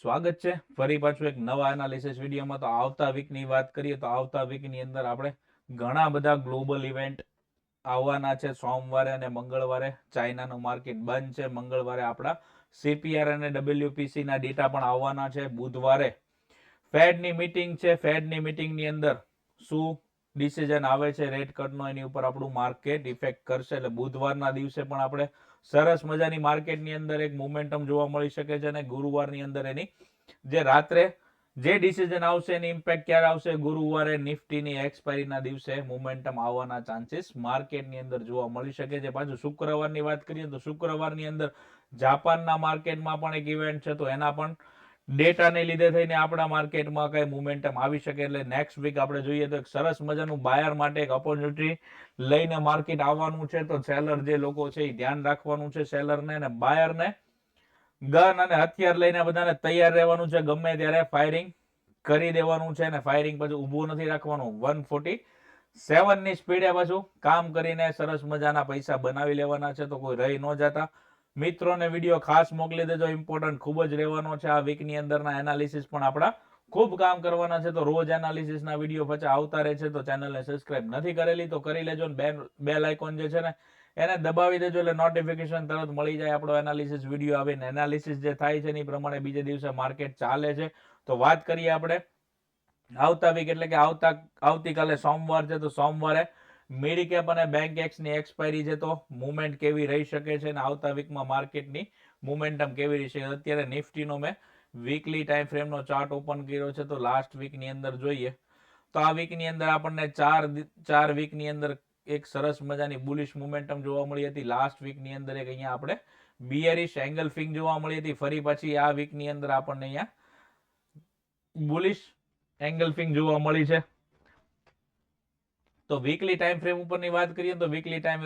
સ્વાગત છે ફરી પાછું એક નવા એનાલિસિસ વિડીયોમાં. તો આવતા વીકની વાત કરીએ તો આવતા વીકની અંદર આપણે ઘણા બધા ગ્લોબલ ઇવેન્ટ આવવાના છે. સોમવારે અને મંગળવારે ચાઇનાનું માર્કેટ બંધ છે. મંગળવારે આપણા સીપીઆર અને ડબલ્યુપીસી ના ડેટા પણ આવવાના છે. બુધવારે ફેડની મીટિંગ છે. ફેડની મીટિંગની અંદર શું ડિસિઝન આવે છે રેટ કટનો, એની ઉપર આપણું માર્કેટ ઇફેક્ટ કરશે. એટલે બુધવારના દિવસે પણ આપણે સરસ મજાની માર્કેટની અંદર એક મોમેન્ટમ જોવા મળી શકે છે. અને ગુરુવારની અંદર એની જે રાત્રે જે ડિસિઝન આવશે એની ઇમ્પેક્ટ ક્યારે આવશે, ગુરુવારે નિફ્ટીની એક્સપાયરીના દિવસે મોમેન્ટમ આવવાના ચાન્સીસ માર્કેટની અંદર જોવા મળી શકે છે. પાછું શુક્રવારની વાત કરીએ તો શુક્રવારની અંદર જાપાનના માર્કેટમાં પણ એક ઇવેન્ટ છે, તો એના પણ ડેટાને લીધે થઈને આપણા માર્કેટમાં કઈ મોમેન્ટમ આવી શકે. એટલે નેક્સ્ટ વીક આપણે જોઈએ તો એક સરસ મજાનું બાયર માટે એક ઓપોર્ચ્યુનિટી લઈને માર્કેટ આવવાનું છે. તો સેલર જે લોકો છે એ ધ્યાન રાખવાનું છે, સેલરને અને બાયરને ગન અને હથિયાર લઈને બધાને તૈયાર રહેવાનું છે. ગમે ત્યારે ફાયરિંગ કરી દેવાનું છે અને ફાયરિંગ પછી ઊભું નથી રાખવાનું. 147 ની સ્પીડે પાછું કામ કરીને સરસ મજાના પૈસા બનાવી લેવાના છે. તો કોઈ રહી ન જતા મિત્રોને વિડીયો ખાસ મોકલી દેજો. ઇમ્પોર્ટન્ટ ખૂબ જ રહેવાનો છે. આ વીકની અંદરના એનાલિસિસ પણ આપણા ખૂબ કામ કરવાના છે. તો રોજ એનાલિસિસના વિડીયો પછી આવતા રહે છે. તો ચેનલને સબસ્ક્રાઇબ નથી કરેલી તો કરી લેજો. બેલ આઇકોન જે છે ને એને દબાવી દેજો એટલે નોટિફિકેશન તરત મળી જાય આપણો એનાલિસિસ વિડીયો આવીને. એનાલિસિસ જે થાય છે એ પ્રમાણે બીજે દિવસે માર્કેટ ચાલે છે. તો વાત કરીએ આપણે આવતા વીક એટલે કે આવતીકાલે સોમવાર છે. તો સોમવારે મિડકેપ અને બેંક એક્સની એક્સપાયરી છે. તો મુવમેન્ટ કેવી રહી શકે છે અને આવતા વીકમાં માર્કેટની મોમેન્ટમ કેવી રહી છે. અત્યારે નિફ્ટીનો મેં વીકલી ટાઈમ ફ્રેમનો ચાર્ટ ઓપન કર્યો છે. તો લાસ્ટ વીકની અંદર જોઈએ તો આ વીકની અંદર આપણને ચાર વીકની અંદર એક સરસ મજાની બુલિશ મોમેન્ટમ જોવા મળી હતી. લાસ્ટ વીકની અંદર એક અહીંયા આપણે બિયરિશ એંગલ્ફિંગ જોવા મળી હતી. ફરી પછી આ વીકની અંદર આપણને અહીંયા બુલિશ એંગલ્ફિંગ જોવા મળી છે. તો વીકલી ટાઈમ ફ્રેમ ઉપરની વાત કરીએ તો વીકલી ટાઈમ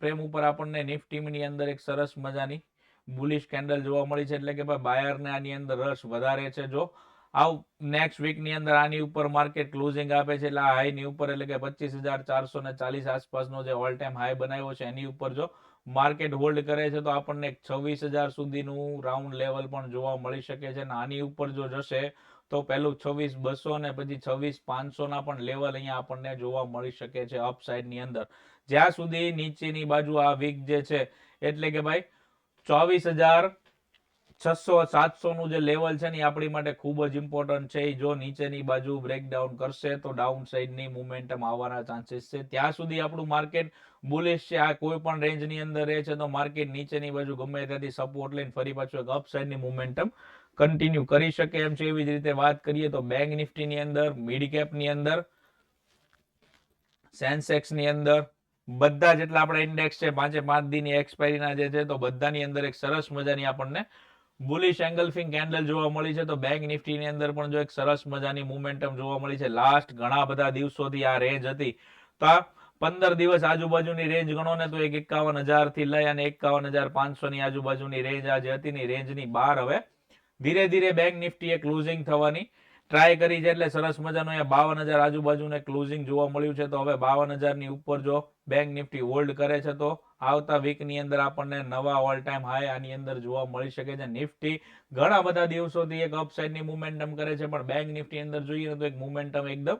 ફ્રેમ ઉપર આપણને નિફ્ટીની અંદર એક સરસ મજાની બુલિશ કેન્ડલ જોવા મળી છે. એટલે કે ભાઈ બાયરને આની અંદર રસ વધારે છે. જો નેક્સ્ટ વીકની અંદર આની ઉપર માર્કેટ ક્લોઝિંગ આપે છે એટલે આ હાઈની ઉપર એટલે કે 25,440 આસપાસનો જે ઓલ ટાઈમ હાઈ બનાવ્યો છે એની ઉપર જો માર્કેટ હોલ્ડ કરે છે તો આપણને 26,000 સુધીનું રાઉન્ડ લેવલ પણ જોવા મળી શકે છે. અને આની ઉપર જો જશે તો પહેલું 26,200 અને પછી 26,500 ના પણ લેવલ અહીંયા આપણને જોવા મળી શકે છે અપસાઇડની અંદર. જ્યાં સુધી નીચેની બાજુ આ વીક જે છે એટલે કે ભાઈ 24,600-700 નું જે લેવલ છે ને આપણી માટે ખૂબ જ ઇમ્પોર્ટન્ટ છે. જો નીચેની બાજુ બ્રેકડાઉન કરશે તો ડાઉન સાઇડની મોમેન્ટમ આવવાના ચાન્સીસ છે. ત્યાં સુધી આપણું માર્કેટ બુલિશ છે. આ કોઈ પણ રેન્જની અંદર રહે છે તો માર્કેટ નીચેની બાજુ ગમે ત્યાંથી સપોર્ટ લઈને ફરી પાછું એક અપસાઇડની મોમેન્ટમ કન્ટિન્યુ કરી શકે એમ છે. એવી જ રીતે વાત કરીએ તો બેંક નિફ્ટીની અંદર, મિડ કેપની અંદર, સેન્સેક્સની અંદર બધા જેટલા આપણા ઇન્ડેક્સ છે 5 દિનની એક્સપાયરીના જે છે તો બધાની અંદર એક સરસ મજાની આપણને બુલિશ એંગલ્ફિંગ કેન્ડલ જોવા મળી છે. તો બેંક નિફ્ટીની અંદર પણ જો એક સરસ મજાની મોમેન્ટમ જોવા મળી છે. લાસ્ટ ઘણા બધા દિવસોથી આ રેન્જ હતી તો આ 15 દિવસ આજુબાજુની રેન્જ ગણો ને તો એક 51,000 થી લઈ અને 51,500 ની આજુબાજુની રેન્જ આ જે હતી ને રેન્જની બહાર હવે ધીરે ધીરે બેંક નિફ્ટીએ ક્લોઝિંગ થવાની ટ્રાય કરી છે. એટલે સરસ મજાનું અહીંયા 52,000 આજુબાજુને ક્લોઝિંગ જોવા મળ્યું છે. તો હવે 52,000 ની ઉપર જો બેંક નિફ્ટી હોલ્ડ કરે છે તો આવતા વીકની અંદર આપણને નવા ઓલ ટાઈમ હાઈ આની અંદર જોવા મળી શકે છે. નિફ્ટી ઘણા બધા દિવસોથી એક અપસાઇડની મોમેન્ટમ કરે છે પણ બેંક નિફ્ટી અંદર જોઈએ તો એક મોમેન્ટમ એકદમ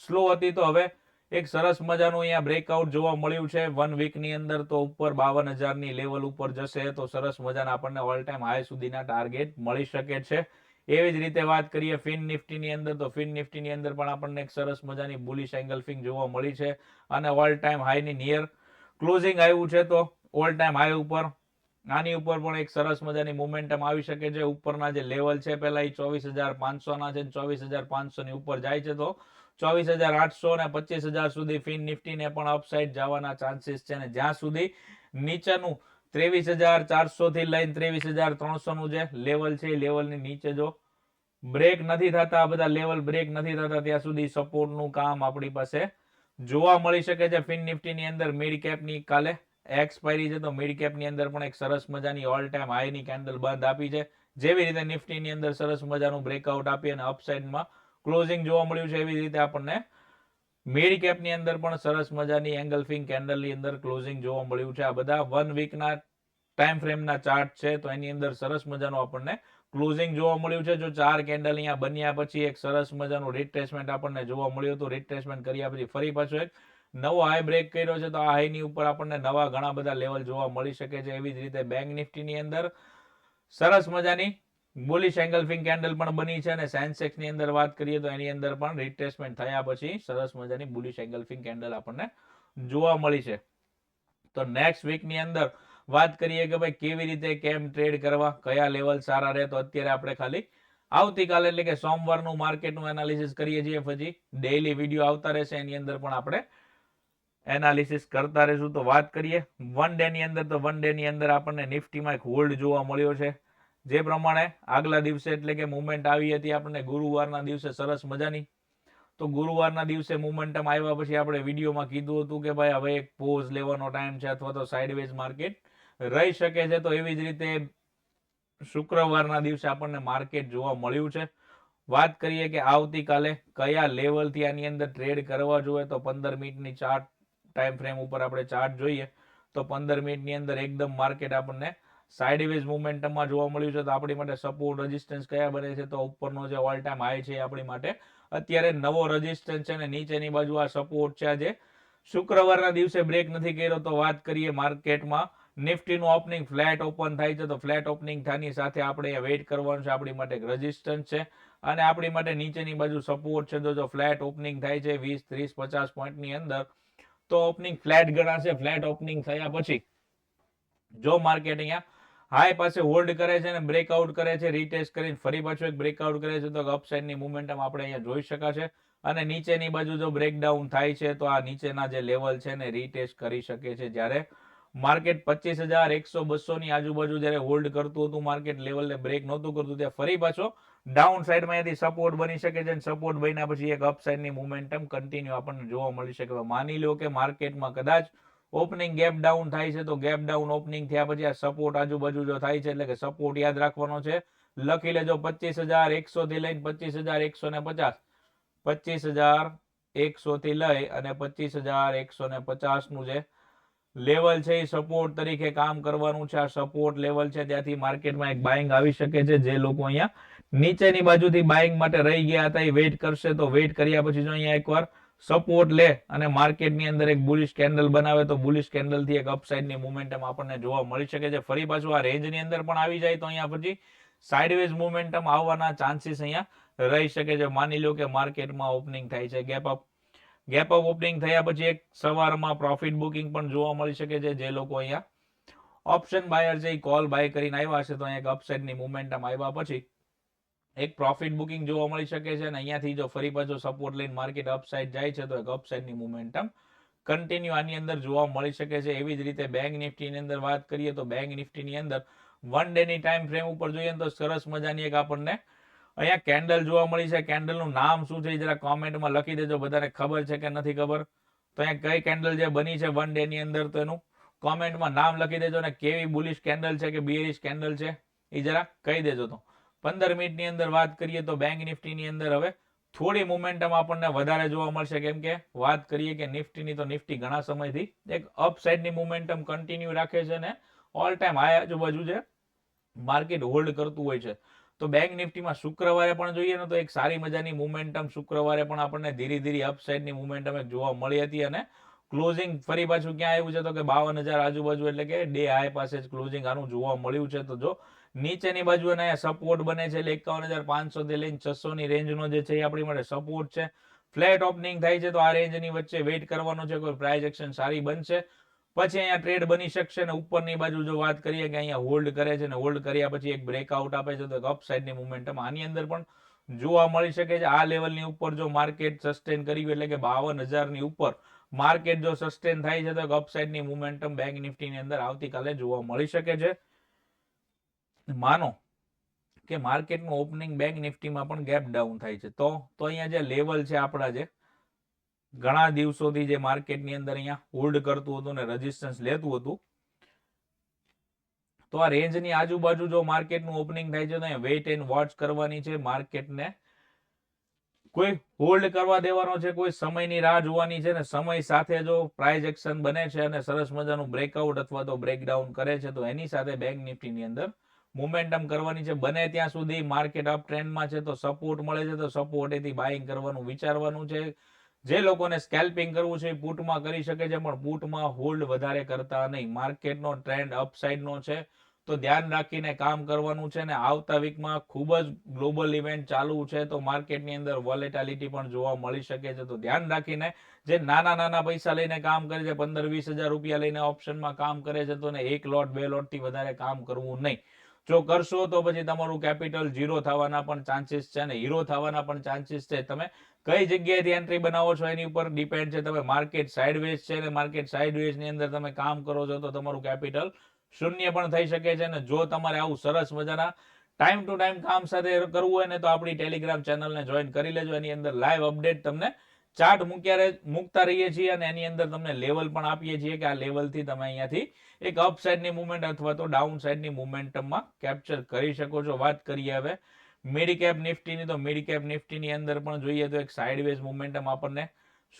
સ્લો હતી. તો હવે એક સરસ મજાનું અહીંયા બ્રેકઆઉટ જોવા મળ્યું છે 1 વીકની અંદર. તો ઉપર 52,000 ની લેવલ ઉપર જશે તો સરસ મજાના આપણને ઓલ ટાઈમ હાઈ સુધીના ટાર્ગેટ મળી શકે છે. એવી જ રીતે વાત કરીએ ફિન નિફ્ટીની અંદર તો ફિન નિફ્ટીની અંદર પણ આપણને એક સરસ મજાની બુલિશ એંગલ્ફિંગ જોવા મળી છે અને ઓલ ટાઈમ હાઈની નિયર ક્લોઝિંગ આવ્યું છે. તો ઓલ ટાઈમ હાઈ ઉપર આની ઉપર પણ એક સરસ મજાની મોમેન્ટમ આવી શકે છે. ઉપરના જે લેવલ છે પહેલા એ 24,500 ના છે. 24,500 ની ઉપર જાય છે તો 24,800 અને 25,000 સુધી ફિન નિફ્ટીને પણ અપસાઇડ જવાના ચાન્સીસ છે. અને જ્યાં સુધી નીચેનું 23,400 થી લઈને 23,300 નું જે લેવલ છે એ લેવલની નીચે જો બ્રેક નથી થતા, બધા લેવલ બ્રેક નથી થતા ત્યાં સુધી સપોર્ટનું કામ આપણી પાસે જોવા મળી શકે છે. ફિન નિફ્ટીની અંદર મિડ કેપની કાલે એક્સપાયરી છે તો મિડ કેપની અંદર પણ એક સરસ મજાની ઓલ ટાઈમ હાઈની કેન્ડલ બંધ આપી છે. જેવી રીતે નિફ્ટીની અંદર સરસ મજાનું બ્રેકઆઉટ આપી અને અપસાઇડમાં ક્લોઝિંગ જોવા મળ્યું છે એવી રીતે આપણને મિડ કેપની અંદર પણ સરસ મજાની એંગલ્ફિંગ કેન્ડલની અંદર ક્લોઝિંગ જોવા મળ્યું છે. આ બધા 1 વીકના ટાઈમ ફ્રેમના ચાર્ટ છે તો એની અંદર સરસ મજાનો આપણને ક્લોઝિંગ જોવા મળ્યું છે. જો 4 કેન્ડલ અહીંયા બન્યા પછી એક સરસ મજાનું રિટ્રેસમેન્ટ આપણને જોવા મળ્યું હતું. રિટ્રેસમેન્ટ કર્યા પછી ફરી પાછો એક નવો હાઈ બ્રેક કર્યો છે. તો આ હાઈની ઉપર આપણને નવા ઘણા બધા લેવલ જોવા મળી શકે છે. એવી જ રીતે બેંક નિફ્ટીની અંદર સરસ મજાની બુલિશ એંગલ્ફિંગ કેન્ડલ પણ બની છે અને સેન્સેક્સ ની અંદર વાત કરીએ તો એની અંદર પણ રિટ્રેસમેન્ટ થયા પછી સરસ મજાની બુલિશ એંગલ્ફિંગ કેન્ડલ આપણને જોવા મળી છે. તો નેક્સ્ટ વીક ની અંદર વાત કરીએ કે ભાઈ કેવી રીતે કેમ ટ્રેડ કરવા, કયા લેવલ સારા રહે, તો અત્યારે આપણે ખાલી આવતીકાલે એટલે કે સોમવારનું માર્કેટનું એનાલિસિસ કરીએ છીએ. પછી ડેઈલી વિડીયો આવતા રહેશે, એની અંદર પણ આપણે એનાલિસિસ કરતા રહીશું. તો વાત કરીએ વન ડે ની અંદર, તો વન ડે ની અંદર આપણને નિફ્ટીમાં એક હોલ્ડ જોવા મળ્યો છે. જે પ્રમાણે આગલા દિવસે એટલે કે મુવમેન્ટ આવી હતી આપણને ગુરુવારના દિવસે સરસ મજાની, તો ગુરુવારના દિવસે મુવમેન્ટમ આવ્યા પછી આપણે વિડીયોમાં કીધું હતું કે ભાઈ હવે એક પોઝ લેવાનો ટાઈમ છે અથવા તો સાઇડવેઝ માર્કેટ રહી શકે છે. તો એવી જ રીતે શુક્રવારના દિવસે આપણને માર્કેટ જોવા મળ્યું છે. વાત કરીએ કે આવતીકાલે કયા લેવલથી આની અંદર ટ્રેડ કરવા જોઈએ, તો 15 મિનિટની ચાર્ટ ટાઈમ ફ્રેમ ઉપર આપણે ચાર્ટ જોઈએ તો 15 મિનિટની અંદર એકદમ માર્કેટ આપણને સાઇડવેઝ મોમેન્ટમમાં જોવા મળ્યું છે. તો આપણી માટે સપોર્ટ રેઝિસ્ટન્સ કયા બને છે, તો ઉપરનો જે ઓલ ટાઈમ હાઈ છે આપણી માટે અત્યારે નવો રેઝિસ્ટન્સ છે અને નીચેની બાજુ આ સપોર્ટ છે. આજે શુક્રવારના દિવસે બ્રેક નથી કર્યો. તો વાત કરીએ માર્કેટમાં નિફ્ટીનું ઓપનિંગ ફ્લેટ ઓપન થાય છે, તો ફ્લેટ ઓપનિંગ થવાની સાથે આપણે વેઇટ કરવાનું છે. આપણી માટે એક રેઝિસ્ટન્સ છે અને આપણી માટે નીચેની બાજુ સપોર્ટ છે. તો જો ફ્લેટ ઓપનિંગ થાય છે 20, 30, 50 પોઈન્ટની અંદર, તો ઓપનિંગ ફ્લેટ ગણાશે. ફ્લેટ ઓપનિંગ થયા પછી જો માર્કેટ અહીંયા હાઈ પાસે હોલ્ડ કરે છે અને બ્રેકઆઉટ કરે છે, રીટેસ્ટ કરીને ફરી પાછું એક બ્રેકઆઉટ કરે છે, તો અપસાઇડની મુવમેન્ટમ આપણે અહીંયા જોઈ શકાશે. અને નીચેની બાજુ જો બ્રેકડાઉન થાય છે તો આ નીચેના જે લેવલ છે ને રીટેસ્ટ કરી શકે છે. જ્યારે માર્કેટ 25,100, 200 ની આજુબાજુ જ્યારે હોલ્ડ કરતું હતું, માર્કેટ લેવલને બ્રેક નહોતું કરતું, ત્યાં ફરી પાછો ડાઉન સાઈડમાં અહીંયાથી સપોર્ટ બની શકે છે અને સપોર્ટ બન્યા પછી એક અપસાઇડની મુવમેન્ટમ કન્ટિન્યુ આપણને જોવા મળી શકે. માની લો કે માર્કેટમાં કદાચ ઓપનિંગ ગેપ ડાઉન થાય છે, તો ગેપ ડાઉન ઓપનિંગ થયા પછી આ સપોર્ટ આજુબાજુ જો થાય છે, એટલે કે સપોર્ટ યાદ રાખવાનો છે. લખી લેજો 25,100 થી લઈને 25,150, 25,100 થી લઈ અને 25,150 નું જે લેવલ છે એ સપોર્ટ તરીકે કામ કરવાનું છે. આ સપોર્ટ લેવલ છે, ત્યાંથી માર્કેટમાં એક બાઇંગ આવી શકે છે. જે લોકો અહીંયા નીચેની બાજુથી બાઇંગ માટે રહી ગયા હતા એ વેઇટ કરશે. તો વેઇટ કર્યા પછી જો અહીંયા એકવાર સપોર્ટ લે અને માર્કેટની અંદર એક બુલિશ કેન્ડલ બનાવે, તો બુલિશ કેન્ડલથી એક અપસાઇડની મોમેન્ટમ આપણને જોવા મળી શકે છે. ફરી પાછું આ રેન્જની અંદર પણ આવી જાય તો અહીંયા પછી સાઇડવેઝ મોમેન્ટમ આવવાના ચાન્સીસ અહીંયા રહી શકે છે. માની લો કે માર્કેટમાં ઓપનિંગ થાય છે ગેપ અપ ઓપનિંગ થયા પછી એક સવારમાં પ્રોફિટ બુકિંગ પણ જોવા મળી શકે છે. જે લોકો અહીંયા ઓપ્શન બાયર છે એ કોલ બાય કરીને આવ્યા છે, તો અહીંયા એક અપસાઇડની મોમેન્ટમ આવ્યા પછી એક પ્રોફિટ બુકિંગ જોવા મળી શકે છે. અને અહીંયાથી જો ફરી પાછો સપોર્ટ લઈને માર્કેટ અપસાઇડ જાય છે, તો એક અપસાઇડની મોમેન્ટમ કન્ટિન્યુ આની અંદર જોવા મળી શકે છે. એવી જ રીતે બેંક નિફ્ટીની અંદર વાત કરીએ તો બેંક નિફ્ટીની અંદર વન ડે ની ટાઈમ ફ્રેમ ઉપર જોઈએ તો સરસ મજાની એક આપણને અહીંયા કેન્ડલ જોવા મળી છે. કેન્ડલનું નામ શું છે જરા કોમેન્ટમાં લખી દેજો, બધાને ખબર છે કે નથી ખબર. તો અહીંયા કઈ કેન્ડલ જે બની છે વન ડે ની અંદર, તો એનું કોમેન્ટમાં નામ લખી દેજો અને કેવી બુલિશ કેન્ડલ છે કે બિયરિશ કેન્ડલ છે એ જરા કહી દેજો. તો 15 મિનિટની અંદર વાત કરીએ તો બેંક નિફ્ટીની અંદર હવે થોડી મોમેન્ટમ આપણને વધારે જોવા મળશે. કેમ કે વાત કરીએ કે નિફ્ટીની, તો નિફ્ટી ઘણા સમયથી એક અપસાઇડની મોમેન્ટમ કન્ટિન્યુ રાખે છે અને ઓલ ટાઈમ હાઈ આજુબાજુ છે માર્કેટ હોલ્ડ કરતું હોય છે. તો બેંક નિફ્ટીમાં શુક્રવારે પણ જોઈએ ને તો એક સારી મજાની મોમેન્ટમ શુક્રવારે પણ આપણને ધીરે ધીરે અપસાઇડની મોમેન્ટમ એક જોવા મળી હતી અને ક્લોઝિંગ ફરી પાછું ક્યાં આવ્યું છે, તો કે 52,000 આજુબાજુ એટલે કે ડે હાઈ પાસે જ ક્લોઝિંગ આનું જોવા મળ્યું છે. તો જો નીચેની બાજુ અને સપોર્ટ બને છે એટલે 51,500 થી લઈને 600 ની રેન્જનો જે છે એ આપણી માટે સપોર્ટ છે. ફ્લેટ ઓપનિંગ થાય છે તો આ રેન્જની વચ્ચે વેઇટ કરવાનો છે. કોઈ પ્રાઇસ એક્શન સારી બનશે પછી અહીંયા ટ્રેડ બની શકશે. ને ઉપરની બાજુ જો વાત કરીએ કે અહીંયા હોલ્ડ કરે છે ને હોલ્ડ કર્યા પછી એક બ્રેકઆઉટ આપે છે, તો એક અપસાઇડની મોમેન્ટમ આની અંદર પણ જોવા મળી શકે છે. આ લેવલની ઉપર જો માર્કેટ સસ્ટેન કરી એટલે કે 52,000 ની ઉપર માર્કેટ જો સસ્ટેન થાય છે, તો એક અપસાઇડની મોમેન્ટમ બેંક નિફ્ટીની અંદર આવતીકાલે જોવા મળી શકે છે. માનો કે માર્કેટનું ઓપનિંગ બેંક નિફ્ટીમાં પણ ગેપ ડાઉન થાય છે, તો અહીંયા જે લેવલ છે આપણા જે ઘણા દિવસોથી જે માર્કેટની અંદર અહીંયા હોલ્ડ કરતું હતું ને રેઝિસ્ટન્સ લેતું હતું, તો આ રેન્જની આજુબાજુ જો માર્કેટનું ઓપનિંગ થાય છે તો અહીંયા વેઇટ એન્ડ વોચ કરવાની છે. માર્કેટને કોઈ હોલ્ડ કરવા દેવાનો છે, કોઈ સમયની રાહ જોવાની છે ને સમય સાથે જો પ્રાઇસ એક્શન બને છે અને સરસ મજાનું બ્રેકઆઉટ અથવા તો બ્રેકડાઉન કરે છે, તો એની સાથે બેંક નિફ્ટીની અંદર મોમેન્ટમ કરવાની છે. બને ત્યાં સુધી માર્કેટ અપ ટ્રેન્ડમાં છે તો સપોર્ટ મળે છે તો સપોર્ટ એથી બાઇંગ કરવાનું વિચારવાનું છે. જે લોકોને સ્કેલ્પિંગ કરવું છે એ પુટમાં કરી શકે છે, પણ પુટમાં હોલ્ડ વધારે કરતા નહીં. માર્કેટનો ટ્રેન્ડ અપસાઇડનો છે તો ધ્યાન રાખીને કામ કરવાનું છે. ને આવતા વીકમાં ખૂબ જ ગ્લોબલ ઇવેન્ટ ચાલુ છે તો માર્કેટની અંદર વોલેટાલિટી પણ જોવા મળી શકે છે. તો ધ્યાન રાખીને જે નાના નાના પૈસા લઈને કામ કરે છે, 15-20 હજાર રૂપિયા લઈને ઓપ્શનમાં કામ કરે છે, તો ને 1 લોટ 2 લોટથી વધારે કામ કરવું નહીં. જો કરશો તો પછી તમારું કેપિટલ ઝીરો થવાના પણ ચાન્સીસ છે અને હીરો થવાના પણ ચાન્સીસ છે. તમે કઈ જગ્યાએથી એન્ટ્રી બનાવો છો એની ઉપર ડિપેન્ડ છે. તમે માર્કેટ સાઇડવેઝ છે અને માર્કેટ સાઇડવેઝ ની અંદર તમે કામ કરો છો તો તમારું કેપિટલ શૂન્ય પણ થઈ શકે છે. અને જો તમારે આવું સરસ મજાના ટાઈમ ટુ ટાઈમ કામ સાથે કરવું હોય ને તો આપણી ટેલિગ્રામ ચેનલને જોઈન કરી લેજો. એની અંદર લાઈવ અપડેટ તમને ચાર્ટ મૂકતા રહીએ છીએ અને એની અંદર તમને લેવલ પણ આપીએ છીએ કે આ લેવલથી તમે અહીંયાથી એક અપ સાઇડની મુવમેન્ટ અથવા તો ડાઉન સાઇડની મુવમેન્ટમમાં કેપ્ચર કરી શકો છો. વાત કરીએ હવે મિડકેપ નિફ્ટીની, તો મિડકેપ નિફ્ટીની અંદર પણ જોઈએ તો એક સાઇડવેઝ મુવમેન્ટમ આપણને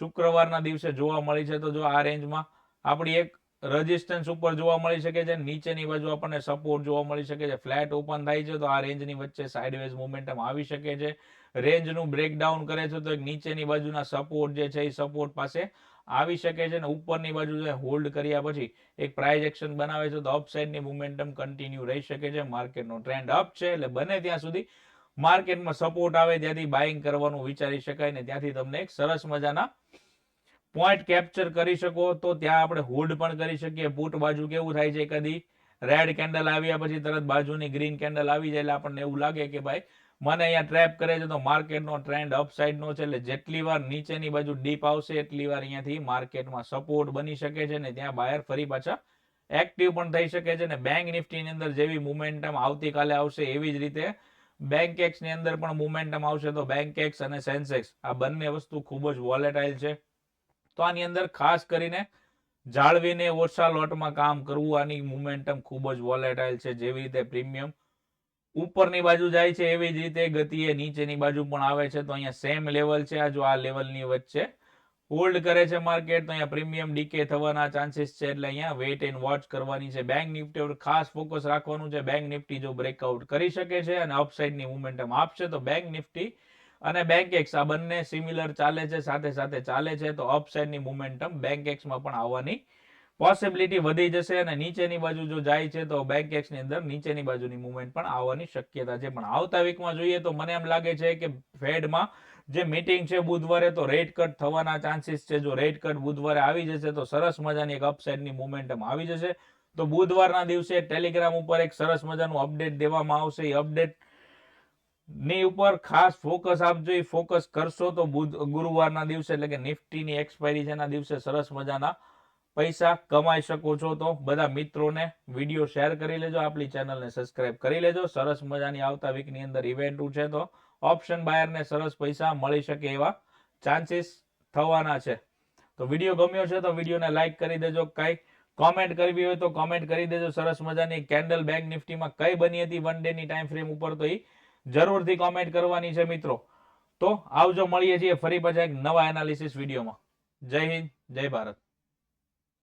શુક્રવારના દિવસે જોવા મળી છે. તો જો આ રેન્જમાં આપણી એક રેઝિસ્ટન્સ ઉપર જોવા મળી શકે છે, નીચેની બાજુ આપણને સપોર્ટ જોવા મળી શકે છે. ફ્લેટ ઓપન થાય છે તો આ રેન્જની વચ્ચે સાઇડવેઝ મુવમેન્ટમ આવી શકે છે. રેન્જનું બ્રેકડાઉન કરે છે તો એક નીચેની બાજુના સપોર્ટ જે છે એ સપોર્ટ પાસે આવી શકે છે અને ઉપરની બાજુ જે હોલ્ડ કર્યા પછી એક પ્રાઇસ એક્શન બનાવે છે તો અપસાઇડની મોમેન્ટમ કન્ટિન્યુ રહી શકે છે. માર્કેટનો ટ્રેન્ડ અપ છે એટલે બને ત્યાં સુધી માર્કેટમાં સપોર્ટ આવે ત્યાંથી બાઇંગ કરવાનું વિચારી શકાય ને ત્યાંથી તમને એક સરસ મજાના પોઈન્ટ કેપ્ચર કરી શકો તો ત્યાં આપણે હોલ્ડ પણ કરી શકીએ. પુટ બાજુ કેવું થાય છે, કદી રેડ કેન્ડલ આવ્યા પછી તરત બાજુની ગ્રીન કેન્ડલ આવી જાય એટલે આપણને એવું લાગે કે ભાઈ મને અહીંયા ટ્રેપ કરે છે તો માર્કેટનો ટ્રેન્ડ અપસાઇડનો છે. એટલે જેટલી વાર નીચેની બાજુ ડીપ આવશે એટલી વાર અહીંયાથી માર્કેટમાં સપોર્ટ બની શકે છે ને ત્યાં બાયર ફરી પાછા એક્ટિવ પણ થઈ શકે છે. ને બેંક નિફ્ટીની અંદર જેવી મુવમેન્ટમ આવતીકાલે આવશે એવી જ રીતે બેંકેક્સની અંદર પણ મુવમેન્ટમ આવશે. તો બેંકેક્સ અને સેન્સેક્સ આ બંને વસ્તુ ખૂબ જ વોલેટાઇલ છે. તો આની અંદર ખાસ કરીને જાળવીને ઓછા લોટમાં કામ કરવું. આની મુવમેન્ટમ ખૂબ જ વોલેટાઇલ છે. જેવી રીતે પ્રીમિયમ ઉપરની બાજુ જાય છે એવી જ રીતે ગતિએ નીચેની બાજુ પણ આવે છે. તો અહીંયા સેમ લેવલ છે. આ જો આ લેવલની વચ્ચે હોલ્ડ કરે છે માર્કેટ તો અહીંયા પ્રીમિયમ ડીકે થવાના ચાન્સીસ છે. એટલે અહીંયા વેઇટ એન્ડ વોચ કરવાની છે. બેંક નિફ્ટી પર ખાસ ફોકસ રાખવાનું છે. બેંક નિફ્ટી જો બ્રેકઆઉટ કરી શકે છે અને અપસાઇડની મુવમેન્ટમ આપશે તો બેંક નિફ્ટી અને બેંકેક્સ આ બંને સિમિલર ચાલે છે, સાથે સાથે ચાલે છે. તો અપસાઇડની મુવમેન્ટમ બેંકેક્સમાં પણ આવવાની પોસિબિલિટી વધી જશે અને નીચેની બાજુ જો જાય છે તો બેંકેક્સની અંદર નીચેની બાજુની મુવમેન્ટ પણ આવવાની શક્યતા છે. પણ આવતા વીકમાં જોઈએ તો મને એમ લાગે છે કે ફેડમાં જે મીટિંગ છે બુધવારે તો રેટ કટ થવાના ચાન્સીસ છે. જો રેટ કટ બુધવારે આવી જશે તો સરસ મજાની એક અપસાઇડની મુવમેન્ટમ આવી જશે. તો બુધવારના દિવસે ટેલિગ્રામ ઉપર એક સરસ મજાનું અપડેટ દેવામાં આવશે. એ અપડેટ ની ઉપર ખાસ ફોકસ આપજો. એ ફોકસ કરશો તો ગુરુવારના દિવસે એટલે કે નિફ્ટીની એક્સપાયરી છે એના દિવસે સરસ મજાના પૈસા કમાઈ શકો છો. તો બધા મિત્રોને વિડીયો શેર કરી લેજો, આપણી ચેનલને સબસ્ક્રાઇબ કરી લેજો. સરસ મજાની આવતા વીકની અંદર ઇવેન્ટ છે તો ઓપ્શન બાયરને સરસ પૈસા મળી શકે એવા ચાન્સીસ થવાના છે. તો વિડીયો ગમ્યો છે તો વિડીયોને લાઈક કરી દેજો. કઈ કોમેન્ટ કરવી હોય તો કોમેન્ટ કરી દેજો. સરસ મજાની કેન્ડલ બેંક નિફ્ટીમાં કઈ બની હતી વન ડે ની ટાઈમ ફ્રેમ ઉપર તો એ જરૂરથી કોમેન્ટ કરવાની છે મિત્રો. તો આવજો, મળીએ છીએ ફરી પાછા એક નવા એનાલિસિસ વિડીયોમાં. જય હિન્દ, જય ભારત.